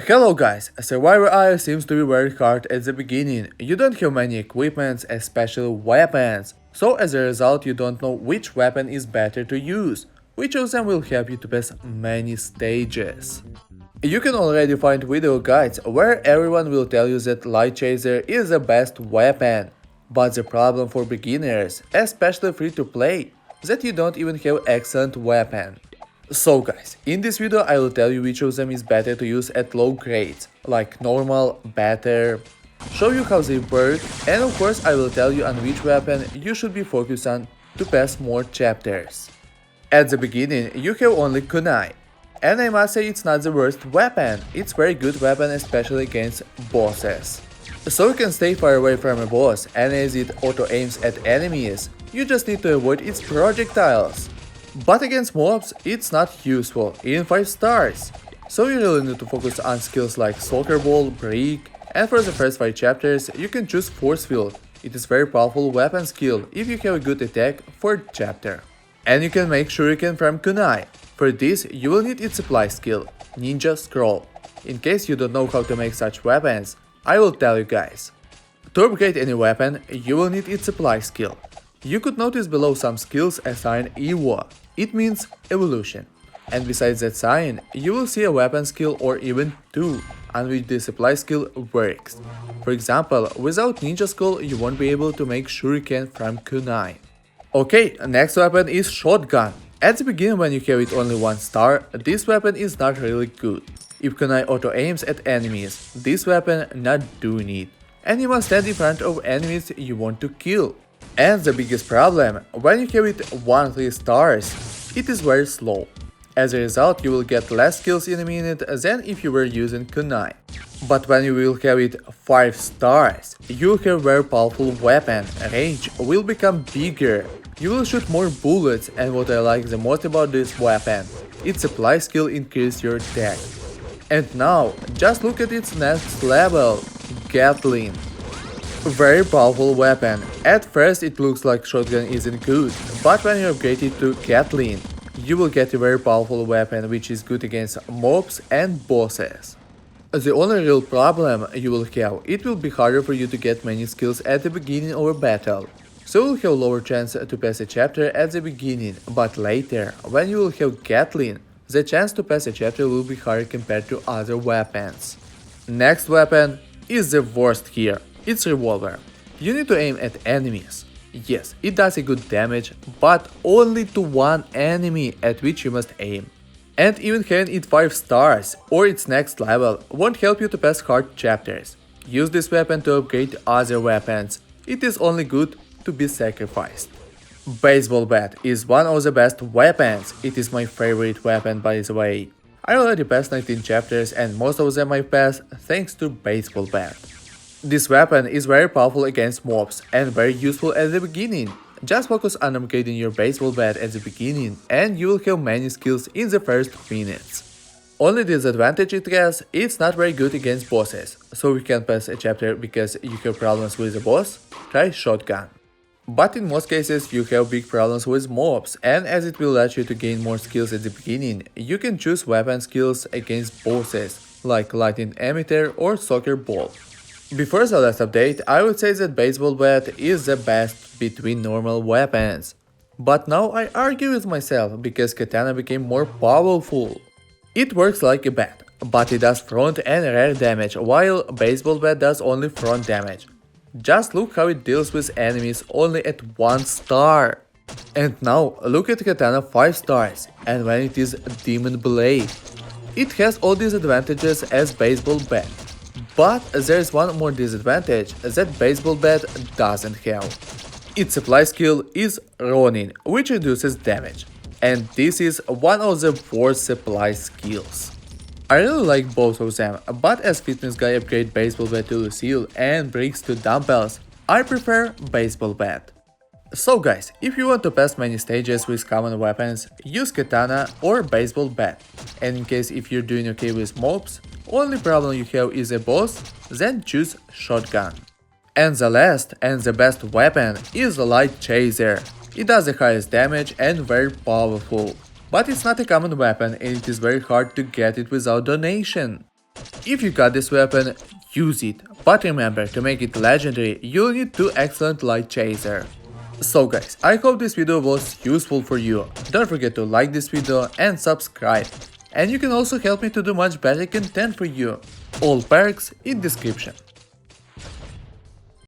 Hello guys, Survivorio seems to be very hard at the beginning. You don't have many equipments, especially weapons. So as a result you don't know which weapon is better to use. Which of them will help you to pass many stages. You can already find video guides where everyone will tell you that Light Chaser is the best weapon. But the problem for beginners, especially free to play, that you don't even have excellent weapon. So guys, in this video I will tell you which of them is better to use at low grades, like normal, better, show you how they work, and of course I will tell you on which weapon you should be focused on to pass more chapters. At the beginning you have only Kunai, and I must say it's not the worst weapon, it's very good weapon especially against bosses. So you can stay far away from a boss, and as it auto-aims at enemies, you just need to avoid its projectiles. But against mobs, it's not useful, in 5 stars. So you really need to focus on skills like Soccer Ball, Brick, and for the first 5 chapters you can choose Force Field. It is very powerful weapon skill if you have a good attack for chapter. And you can make sure you can farm Kunai. For this you will need its supply skill, Ninja Scroll. In case you don't know how to make such weapons, I will tell you guys. To upgrade any weapon, you will need its supply skill. You could notice below some skills assigned EVO, it means evolution. And besides that sign, you will see a weapon skill or even 2, on which the supply skill works. For example, without Ninja Skull you won't be able to make shuriken from Kunai. Okay, next weapon is Shotgun. At the beginning when you have it only 1 star, this weapon is not really good. If Kunai auto-aims at enemies, this weapon not doing it. And you must stand in front of enemies you want to kill. And the biggest problem, when you have it 1-3 stars, it is very slow. As a result, you will get less kills in a minute than if you were using Kunai. But when you will have it 5 stars, you will have very powerful weapon, range will become bigger, you will shoot more bullets, and what I like the most about this weapon, its supply skill increases your attack. And now, just look at its next level, Gatling. Very powerful weapon. At first it looks like shotgun isn't good, but when you upgrade it to Gatling, you will get a very powerful weapon which is good against mobs and bosses. The only real problem you will have, it will be harder for you to get many skills at the beginning of a battle. So you will have lower chance to pass a chapter at the beginning, but later, when you will have Gatling, the chance to pass a chapter will be higher compared to other weapons. Next weapon is the worst here. It's Revolver. You need to aim at enemies. Yes, it does a good damage, but only to one enemy at which you must aim. And even having it 5 stars or its next level won't help you to pass hard chapters. Use this weapon to upgrade other weapons. It is only good to be sacrificed. Baseball bat is one of the best weapons. It is my favorite weapon by the way. I already passed 19 chapters and most of them I passed thanks to baseball bat. This weapon is very powerful against mobs and very useful at the beginning. Just focus on upgrading your baseball bat at the beginning and you will have many skills in the first minutes. Only disadvantage it has, it's not very good against bosses, so you can pass a chapter because you have problems with the boss, try shotgun. But in most cases you have big problems with mobs, and as it will let you to gain more skills at the beginning, you can choose weapon skills against bosses, like lightning emitter or soccer ball. Before the last update, I would say that baseball bat is the best between normal weapons. But now I argue with myself because katana became more powerful. It works like a bat, but it does front and rear damage, while baseball bat does only front damage. Just look how it deals with enemies only at 1 star. And now look at katana 5 stars, and when it is demon blade. It has all these advantages as baseball bat. But there is one more disadvantage that baseball bat doesn't have. Its supply skill is Ronin, which reduces damage. And this is one of the worst supply skills. I really like both of them, but as fitness guy upgrade baseball bat to Lucille and bricks to dumbbells, I prefer baseball bat. So guys, if you want to pass many stages with common weapons, use katana or baseball bat. And in case if you're doing okay with mobs, only problem you have is a boss, then choose shotgun. And the last and the best weapon is Light Chaser. It does the highest damage and very powerful. But it's not a common weapon and it is very hard to get it without donation. If you got this weapon, use it, but remember, to make it legendary, you'll need 2 excellent light chaser. So guys, I hope this video was useful for you. Don't forget to like this video and subscribe. And you can also help me to do much better content for you. All perks in description.